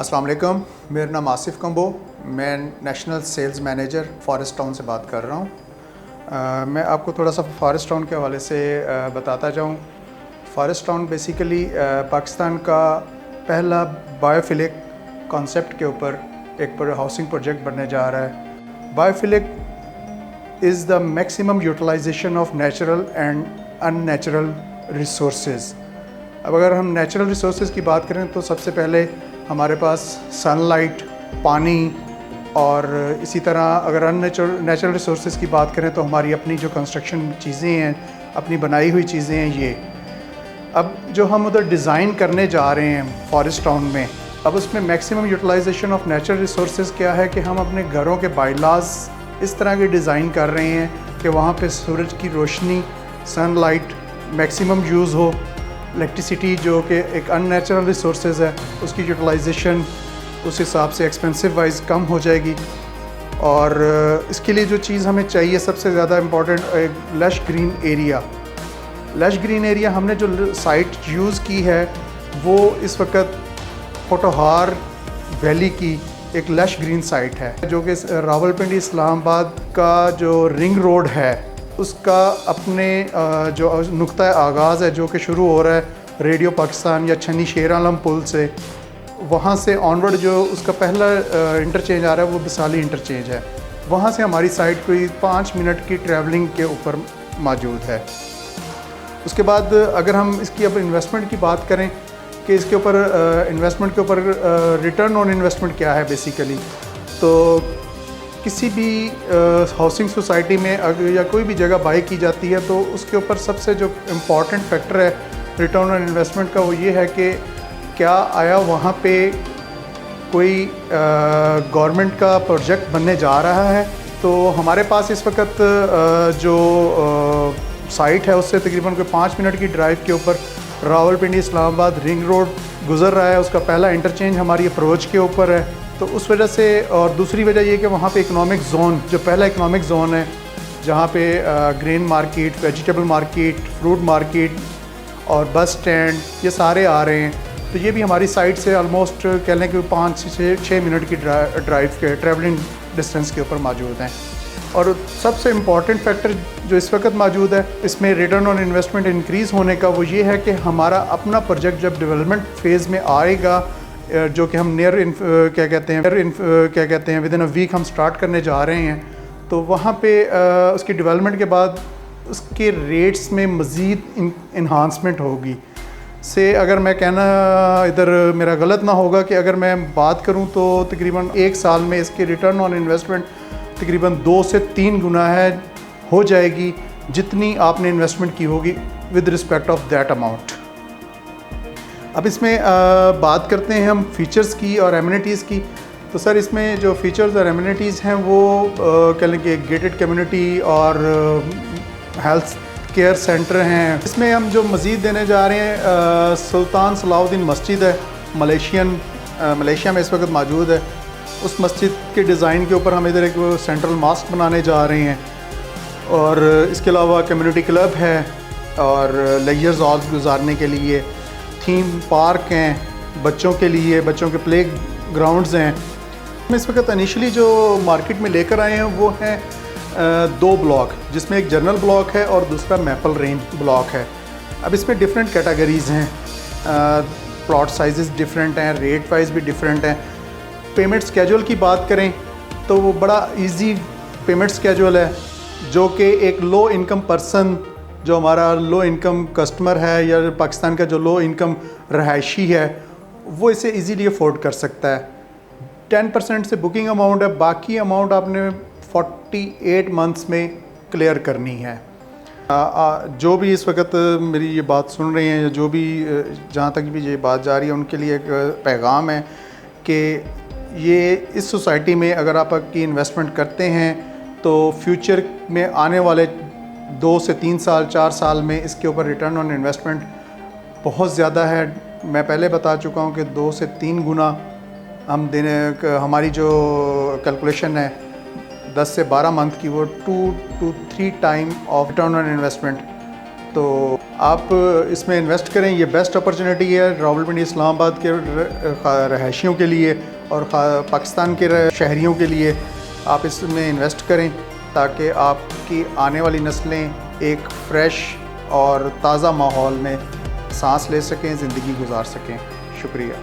अस्सलाम वालेकुम, मेरा नाम आसिफ कंबो, मैं national sales manager Forest Town से बात कर रहा हूँ। मैं आपको थोड़ा सा फॉरेस्ट टाउन के हवाले से बताता जाऊँ। फॉरेस्ट टाउन बेसिकली पाकिस्तान का पहला बायोफिलिक कॉन्सेप्ट के ऊपर एक हाउसिंग प्रोजेक्ट बनने जा रहा है। Biophilic is the maximum utilization of natural and unnatural resources. अब अगर हम नेचुरल रिसोर्सेज की बात करें तो सबसे पहले हमारे पास सनलाइट, पानी और इसी तरह अगर नेचुरल रिसोर्सेज की बात करें तो हमारी अपनी जो कंस्ट्रक्शन चीज़ें हैं, अपनी बनाई हुई चीज़ें हैं ये। अब जो हम उधर डिज़ाइन करने जा रहे हैं फॉरेस्ट टाउन में, अब उसमें maximum utilization of natural resources क्या है कि हम अपने घरों के बाइलाज इस तरह के डिज़ाइन कर रहे हैं कि वहाँ पे सूरज की रोशनी, सनलाइट मैक्सिमम यूज़ हो। इलेक्ट्रिसिटी जो कि एक अननेचुरल रिसोर्सेज है, उसकी यूटिलाइजेशन उस हिसाब से एक्सपेंसिव वाइज कम हो जाएगी। और इसके लिए जो चीज़ हमें चाहिए सबसे ज़्यादा इम्पॉर्टेंट, एक lush green area. Lush green area हमने जो साइट यूज़ की है वो इस वक्त पोटोहार वैली की एक लश ग्रीन साइट है, जो कि रावलपिंडी इस्लामाबाद का जो रिंग रोड है उसका अपने जो नुक्ता आगाज़ है जो कि शुरू हो रहा है रेडियो पाकिस्तान या छन्नी शेर आलम पुल से, वहाँ से ऑनवर्ड जो उसका पहला इंटरचेंज आ रहा है वो बिसाली इंटरचेंज है। वहाँ से हमारी साइट कोई 5 मिनट की ट्रैवलिंग के ऊपर मौजूद है। उसके बाद अगर हम इसकी अब इन्वेस्टमेंट की बात करें कि इसके ऊपर इन्वेस्टमेंट के ऊपर रिटर्न ऑन इन्वेस्टमेंट क्या है बेसिकली, तो किसी भी हाउसिंग सोसाइटी में अगर या कोई भी जगह बाई की जाती है तो उसके ऊपर सबसे जो इम्पॉर्टेंट फैक्टर है रिटर्न ऑन इन्वेस्टमेंट का वो ये है कि क्या आया वहाँ पे कोई गवर्नमेंट का प्रोजेक्ट बनने जा रहा है। तो हमारे पास इस वक्त जो साइट है उससे तकरीबन कोई 5 मिनट की ड्राइव के ऊपर रावलपिंडी इस्लामाबाद रिंग रोड गुज़र रहा है। उसका पहला इंटरचेंज हमारी अप्रोच के ऊपर है, तो उस वजह से। और दूसरी वजह ये कि वहाँ पे इकोनॉमिक जोन, जो पहला इकोनॉमिक जोन है जहाँ पे grain market, vegetable market, fruit market और बस स्टैंड ये सारे आ रहे हैं। तो ये भी हमारी साइट से ऑलमोस्ट कह लें कि 5 से 6 मिनट की ड्राइव के ट्रैवलिंग डिस्टेंस के ऊपर मौजूद हैं। और सबसे इम्पॉर्टेंट फैक्टर जो इस वक्त मौजूद है इसमें रिटर्न ऑन इन्वेस्टमेंट इंक्रीज़ होने का वो ये है कि हमारा अपना प्रोजेक्ट जब डेवलपमेंट फेज़ में आएगा, जो कि हम क्या कहते हैं विदिन अ वीक हम स्टार्ट करने जा रहे हैं, तो वहाँ पे उसकी डेवलपमेंट के बाद उसके रेट्स में मज़ीद इन्हांसमेंट होगी। से अगर मैं कहना इधर मेरा गलत ना होगा कि अगर मैं बात करूँ तो तकरीबन 1 साल में इसकी रिटर्न ऑन इन्वेस्टमेंट तकरीबन 2 से 3 गुना हो जाएगी जितनी आपने इन्वेस्टमेंट की होगी with respect of that amount. अब इसमें बात करते हैं हम फीचर्स की और एमिनिटीज़ की। तो सर इसमें जो फीचर्स और एमिनिटीज़ हैं वो कह लें कि गेटेड कम्युनिटी और हेल्थ केयर सेंटर हैं। इसमें हम जो मज़ीद देने जा रहे हैं सुल्तान सलाहुद्दीन मस्जिद है, मलेशिया में इस वक्त मौजूद है। उस मस्जिद के डिज़ाइन के ऊपर हम इधर एक सेंट्रल मॉस्क बनाने जा रहे हैं। और इसके अलावा कम्युनिटी क्लब है और लेजर हॉल्स गुजारने के लिए, थीम पार्क हैं बच्चों के लिए, बच्चों के प्ले ग्राउंड्स हैं। हम इस वक्त इनिशियली जो मार्केट में लेकर आए हैं वो हैं 2 ब्लॉक, जिसमें एक जनरल ब्लॉक है और दूसरा मैपल रेंज ब्लॉक है। अब इसमें डिफरेंट कैटेगरीज़ हैं, प्लॉट साइजेस डिफरेंट हैं, रेट वाइज भी डिफरेंट हैं। पेमेंट स्केड्यूल की बात करें तो वो बड़ा इजी पेमेंट स्केड्यूल है, जो कि एक लो इनकम पर्सन, जो हमारा लो इनकम कस्टमर है या पाकिस्तान का जो लो इनकम रहायशी है, वो इसे इजीली अफोर्ड कर सकता है। 10% से बुकिंग अमाउंट है, बाकी अमाउंट आपने 48 मंथ्स में क्लियर करनी है। जो भी इस वक्त मेरी ये बात सुन रहे हैं, जो भी जहाँ तक भी ये बात जा रही है, उनके लिए एक पैगाम है कि ये इस सोसाइटी में अगर आप की इन्वेस्टमेंट करते हैं तो फ्यूचर में आने वाले 2 से 3 साल 4 साल में इसके ऊपर रिटर्न ऑन इन्वेस्टमेंट बहुत ज़्यादा है। मैं पहले बता चुका हूँ कि 2 से 3 गुना हम हमारी जो कैलकुलेशन है 10 से 12 मंथ की, वो 2 to 3 time of return on investment तो आप इसमें इन्वेस्ट करें। ये बेस्ट अपॉर्चुनिटी है रावलपिंडी इस्लामाबाद के रहायशियों के लिए और पाकिस्तान के शहरियों के लिए। आप इसमें इन्वेस्ट करें ताकि आपकी आने वाली नस्लें एक फ़्रेश और ताज़ा माहौल में सांस ले सकें, ज़िंदगी गुजार सकें। शुक्रिया।